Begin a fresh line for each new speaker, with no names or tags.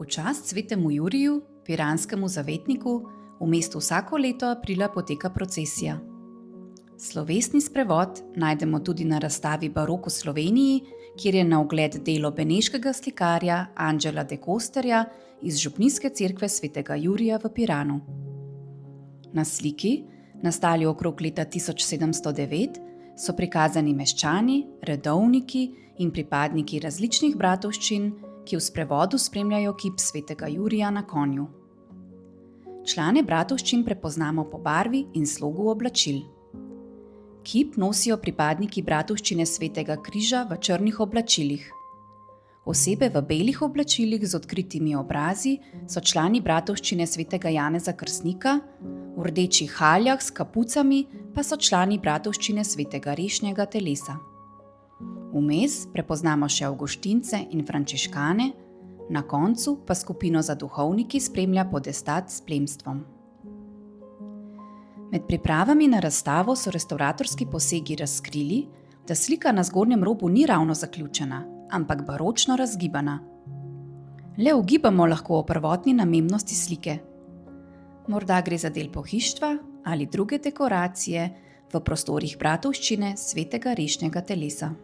V čast svetemu Juriju, piranskemu zavetniku, v mestu vsako leto aprila poteka procesija. Slovesni sprevod najdemo tudi na razstavi Barok v Sloveniji, kjer je na ogled delo beneškega slikarja Anđela de Kosterja iz Župnijske cerkve svetega Jurija v Piranu. Na sliki, nastali okrog leta 1709, so prikazani meščani, redovniki in pripadniki različnih bratovščin, ki v sprevodu spremljajo kip svetega Jurija na konju. Člane bratovščin prepoznamo po barvi in slogu oblačil. Kip nosijo pripadniki bratovščine svetega križa v črnih oblačilih. Osebe v belih oblačilih z odkritimi obrazi so člani bratovščine svetega Janeza Krstnika, v rdečih haljah s kapucami pa so člani bratovščine svetega Rešnjega telesa. Vmes prepoznamo še avguštince in frančiškane, na koncu pa skupino za duhovniki spremlja podestat s plemstvom. Med pripravami na razstavo so restavratorski posegi razkrili, da slika na zgornjem robu ni ravno zaključena, ampak baročno razgibana. Le ugibamo lahko o prvotni namembnosti slike. Morda gre za del pohištva ali druge dekoracije v prostorih bratovščine svetega Rešnjega telesa.